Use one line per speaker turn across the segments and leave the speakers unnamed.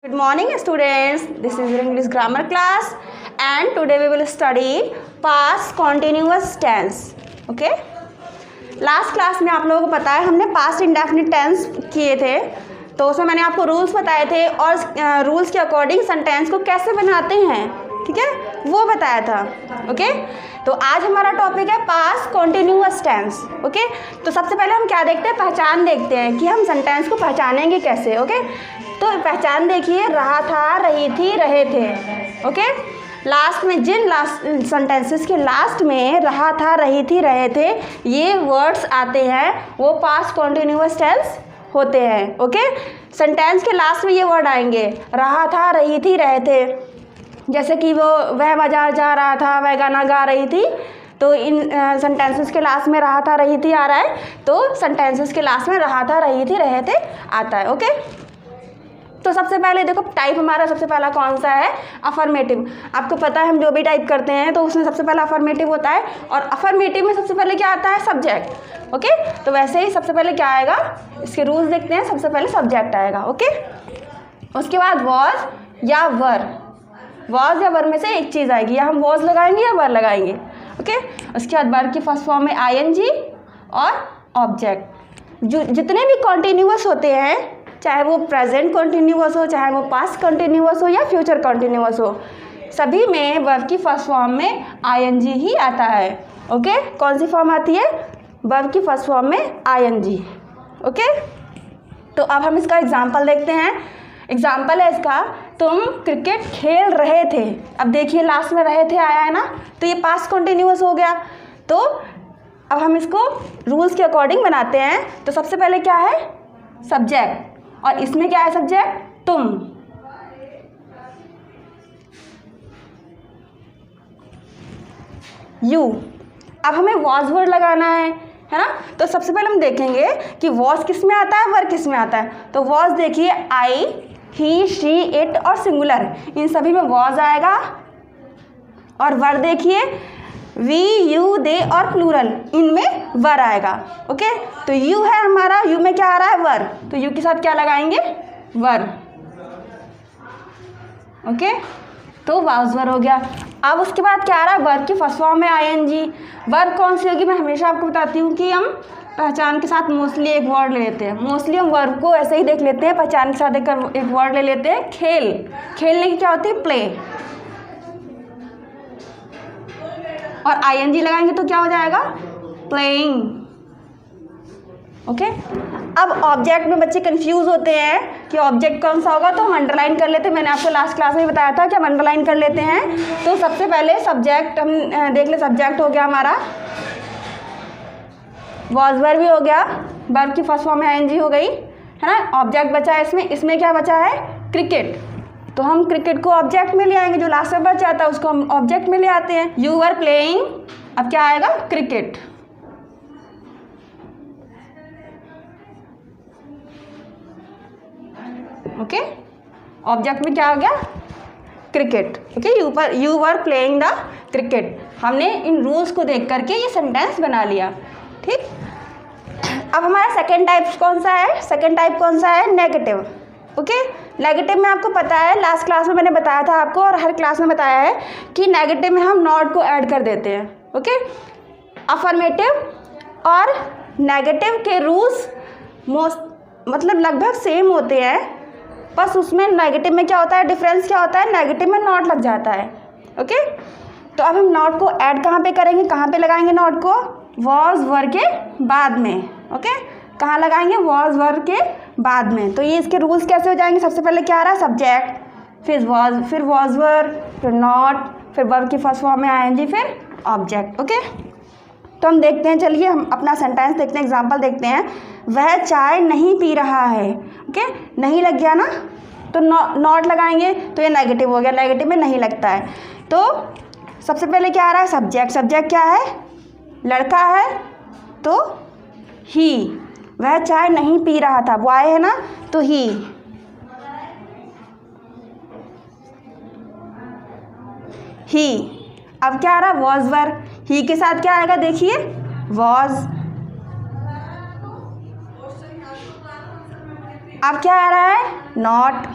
Good morning students, this is your English grammar class and today we will study past continuous tense. Okay? Last class में आप लोगों को पता है हमने पास्ट इंडेफिनिट टेंस किए थे, तो उसमें मैंने आपको रूल्स बताए थे और रूल्स के अकॉर्डिंग सेंटेंस को कैसे बनाते हैं, ठीक है, वो बताया था. ओके तो आज हमारा टॉपिक है पास्ट कॉन्टिन्यूअस टेंस. ओके तो सबसे पहले हम क्या देखते हैं, पहचान देखते हैं कि हम सेंटेंस को पहचानेंगे कैसे. ओके तो पहचान देखिए, रहा था, रही थी, रहे थे. ओके लास्ट में जिन लास्ट सेंटेंसेस के लास्ट में रहा था, रही थी, रहे थे ये वर्ड्स आते हैं वो पास्ट कॉन्टिन्यूअस टेंस होते हैं. ओके सेंटेंस के लास्ट में ये वर्ड आएंगे, रहा था, रही थी, रहे थे. जैसे कि वह बाजार जा रहा था, वह गाना गा रही थी, तो इन सेंटेंसेस के लास्ट में रहा था, रही थी आ रहा है, तो सेंटेंसेस के लास्ट में रहा था, रही थी, रहे थे आता है. ओके तो सबसे पहले देखो टाइप हमारा सबसे पहला कौन सा है, अफर्मेटिव. आपको पता है हम जो भी टाइप करते हैं तो उसमें सबसे पहला अफर्मेटिव होता है और अफर्मेटिव में सबसे पहले क्या आता है, सब्जेक्ट. ओके तो वैसे ही सबसे पहले क्या आएगा, इसके रूल्स देखते हैं. सबसे पहले सब्जेक्ट आएगा. ओके उसके बाद वॉज या वर, वॉज या वर में से एक चीज़ आएगी, या हम वॉज लगाएंगे या वर लगाएंगे. ओके उसके बाद वर की फर्स्ट फॉर्म में आईएनजी और ऑब्जेक्ट. जो जितने भी कॉन्टिन्यूअस होते हैं, चाहे वो प्रेजेंट कॉन्टिन्यूअस हो, चाहे वो पास्ट कॉन्टिन्यूअस हो या फ्यूचर कॉन्टिन्यूअस हो, सभी में वर्ब की फर्स्ट फॉर्म में आईएनजी ही आता है. ओके कौन सी फॉर्म आती है, वर्ब की फर्स्ट फॉर्म में आईएनजी. ओके तो अब हम इसका एग्जाम्पल देखते हैं. एग्जाम्पल है इसका, तुम क्रिकेट खेल रहे थे. अब देखिए लास्ट में रहे थे आया है ना, तो ये पास्ट कॉन्टिन्यूअस हो गया. तो अब हम इसको रूल्स के अकॉर्डिंग बनाते हैं. तो सबसे पहले क्या है, सब्जेक्ट, और इसमें क्या है सब्जेक्ट, तुम. यू. अब हमें वॉज वर्ड लगाना है ना, तो सबसे पहले हम देखेंगे कि वॉज किस में आता है, वर किस में आता है. तो वॉज देखिए आई, ही, शी, इट और सिंगुलर, इन सभी में वॉज आएगा. और वर देखिए वी, यू, दे और प्लूरल, इनमें वर आएगा. ओके तो यू है हमारा, यू में क्या आ रहा है, वर, तो यू के साथ क्या लगाएंगे, वर. ओके तो वॉज वर हो गया. अब उसके बाद क्या आ रहा है, वर्ब की फर्स्ट फॉर्म में आईएनजी. वर्ब कौन सी होगी, मैं हमेशा आपको बताती हूँ कि हम पहचान के साथ मोस्टली एक वर्ड ले लेते हैं. मोस्टली हम वर्ब को ऐसे ही देख लेते हैं, पहचान के साथ एक वर्ड ले लेते हैं. खेल, खेलने की क्या होती है, प्ले, और आईएनजी लगाएंगे तो क्या हो जाएगा, प्लेइंग. ओके अब ऑब्जेक्ट में बच्चे कंफ्यूज होते हैं कि ऑब्जेक्ट कौन सा होगा, तो हम अंडरलाइन कर लेते हैं. मैंने आपको लास्ट क्लास में बताया था कि हम अंडरलाइन कर लेते हैं. तो सबसे पहले सब्जेक्ट हम देख ले. सब्जेक्ट हो गया हमारा, वॉज वर भी हो गया, वर्ब की फर्स्ट फॉर्म में आईएनजी हो गई है ना. ऑब्जेक्ट बचा है इसमें क्या बचा है, क्रिकेट. तो हम क्रिकेट को ऑब्जेक्ट में ले आएंगे, जो लास्ट में बच जाता है उसको हम ऑब्जेक्ट में ले आते हैं. यू वर प्लेइंग, अब क्या आएगा, क्रिकेट. ओके ऑब्जेक्ट में क्या हो गया, cricket. Okay you were playing the cricket. हमने इन रूल्स को देख करके ये सेंटेंस बना लिया. ठीक अब हमारा सेकेंड टाइप कौन सा है, सेकेंड टाइप कौन सा है, नेगेटिव. ओके नेगेटिव में आपको पता है, लास्ट क्लास में मैंने बताया था आपको और हर क्लास में बताया है कि नेगेटिव में हम नॉट को ऐड कर देते हैं. ओके अफर्मेटिव और नेगेटिव के रूल्स मतलब लगभग सेम होते हैं, बस उसमें नेगेटिव में क्या होता है, डिफरेंस क्या होता है, नेगेटिव में नॉट लग जाता है. ओके तो अब हम नॉट को ऐड कहाँ पे करेंगे, कहाँ पे लगाएंगे नॉट को, वॉज वर के बाद में. ओके कहाँ लगाएंगे, वॉज वर के बाद में. तो ये इसके रूल्स कैसे हो जाएंगे, सबसे पहले क्या आ रहा है, सब्जेक्ट, फिर वॉज वर, फिर नॉट, फिर वर्ब की फर्स्ट फॉर्म में आईएनजी, फिर ऑब्जेक्ट. ओके तो हम देखते हैं, चलिए हम अपना सेंटेंस देखते हैं, एग्जांपल देखते हैं. वह चाय नहीं पी रहा है. ओके नहीं लग गया ना, तो नॉट लगाएंगे तो ये नेगेटिव हो गया, नेगेटिव में नहीं लगता है. तो सबसे पहले क्या आ रहा है, सब्जेक्ट. सब्जेक्ट क्या है, लड़का है, तो ही. वह चाय नहीं पी रहा था, बॉय है ना, तो ही. अब क्या आ रहा है, वॉज वर. ही के साथ क्या आएगा, देखिए वॉज. अब क्या आ रहा है, नॉट.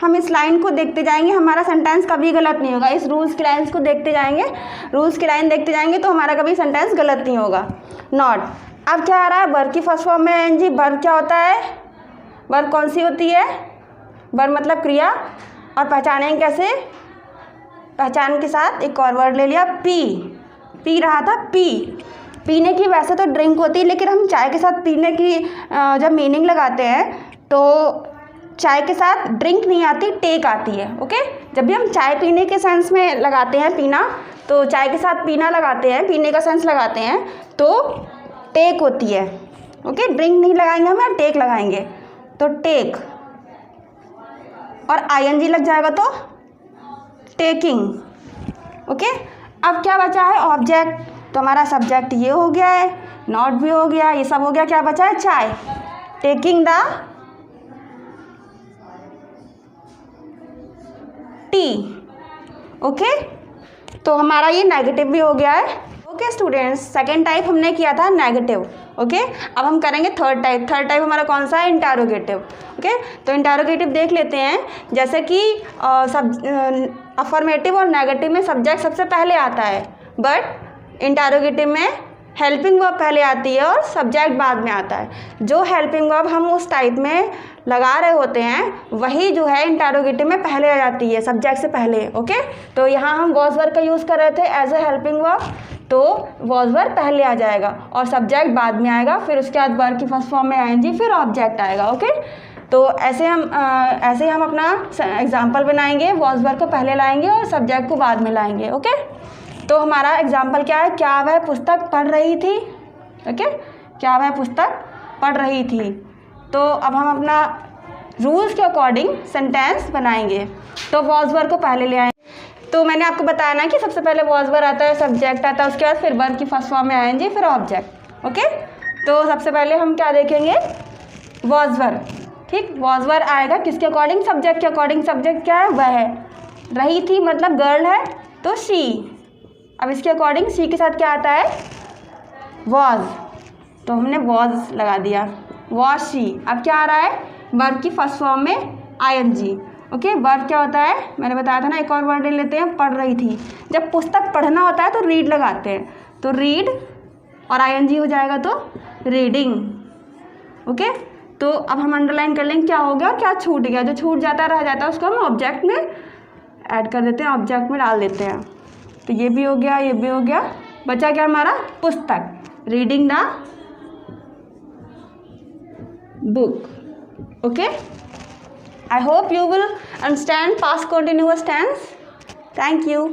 हम इस लाइन को देखते जाएंगे, हमारा सेंटेंस कभी गलत नहीं होगा। इस रूल्स की लाइन्स को देखते जाएंगे, रूल्स की लाइन देखते जाएंगे तो हमारा कभी सेंटेंस गलत नहीं होगा। नॉट, अब क्या आ रहा है, वर्ब की फर्स्ट फॉर्म में एनजी। वर्ब क्या होता है, वर्ब कौन सी होती है, वर्ब मतलब क्रिया। और पहचानेंगे कैसे, पहचान के साथ एक और वर्ड ले लिया, पी रहा था, पीने की वैसे तो ड्रिंक होती है, लेकिन हम चाय के साथ पीने की जब मीनिंग लगाते हैं तो चाय के साथ ड्रिंक नहीं आती, टेक आती है। ओके, जब भी हम चाय पीने के सेंस में लगाते हैं पीना, तो चाय के साथ पीना लगाते हैं, पीने का सेंस लगाते हैं तो टेक होती है। ओके, ड्रिंक नहीं लगाएंगे हम, टेक लगाएंगे तो टेक, और आईएनजी लग जाएगा तो टेकिंग। ओके, अब क्या बचा है, ऑब्जेक्ट। तो हमारा सब्जेक्ट ये हो गया है, नॉट भी हो गया, ये सब हो गया, क्या बचा है, चाय, टेकिंग द टी। ओके, तो हमारा ये नेगेटिव भी हो गया है। ओके स्टूडेंट्स, सेकेंड टाइप हमने किया था नेगेटिव। ओके, अब हम करेंगे थर्ड टाइप। थर्ड टाइप हमारा कौन सा है, इंटरोगेटिव। ओके, तो इंटरोगेटिव देख लेते हैं। जैसे कि अफर्मेटिव और नेगेटिव में सब्जेक्ट सबसे पहले आता है, बट इंटरोगेटिव में हेल्पिंग वर्ब पहले आती है और सब्जेक्ट बाद में आता है। जो हेल्पिंग वर्ब हम उस टाइप में लगा रहे होते हैं वही जो है इंटरोगेटिव में पहले आ जाती है, सब्जेक्ट से पहले। ओके, तो यहाँ हम वॉज वर्ब का यूज़ कर रहे थे एज ए हेल्पिंग वर्ब, तो वॉज वर्ब पहले आ जाएगा और सब्जेक्ट बाद में आएगा, फिर उसके बाद वर्ब की फर्स्ट फॉर्म में आएंगी, फिर ऑब्जेक्ट आएगा। ओके, तो ऐसे ही हम अपना एग्जाम्पल बनाएंगे, वॉज वर्ब को पहले लाएंगे और सब्जेक्ट को बाद में लाएंगे। ओके, तो हमारा एग्जाम्पल क्या है, क्या वह पुस्तक पढ़ रही थी। ओके, क्या वह पुस्तक पढ़ रही थी। तो अब हम अपना रूल्स के अकॉर्डिंग सेंटेंस बनाएंगे। तो वॉज वर्ब को पहले ले आएंगे। तो मैंने आपको बताया ना कि सबसे पहले वॉज वर्ब आता है, सब्जेक्ट आता है, उसके बाद फिर वर्ब की फर्स्ट फॉर्म में आएंगे, फिर ऑब्जेक्ट। ओके, तो सबसे पहले हम क्या देखेंगे, वॉज वर्ब। ठीक, वॉज वर्ब आएगा किसके अकॉर्डिंग, सब्जेक्ट के अकॉर्डिंग। सब्जेक्ट क्या है, वह है, रही थी मतलब गर्ल है तो शी। अब इसके अकॉर्डिंग सी के साथ क्या आता है, वॉज, तो हमने वॉज लगा दिया, वॉज शी। अब क्या आ रहा है, वर्ब की फर्स्ट फॉर्म में आईएनजी। ओके, वर्ब क्या होता है, मैंने बताया था ना, एक और वर्ड ले लेते हैं, पढ़ रही थी। जब पुस्तक पढ़ना होता है तो रीड लगाते हैं, तो रीड और आईएनजी हो जाएगा तो रीडिंग। ओके, तो अब हम अंडरलाइन कर लेंगे क्या हो गया, क्या छूट गया। जो छूट जाता रह जाता है उसको हम ऑब्जेक्ट में ऐड कर देते हैं, ऑब्जेक्ट में डाल देते हैं। तो ये भी हो गया, ये भी हो गया, बचा क्या हमारा, पुस्तक, reading the book. Okay, I hope you will understand past continuous tense. Thank you.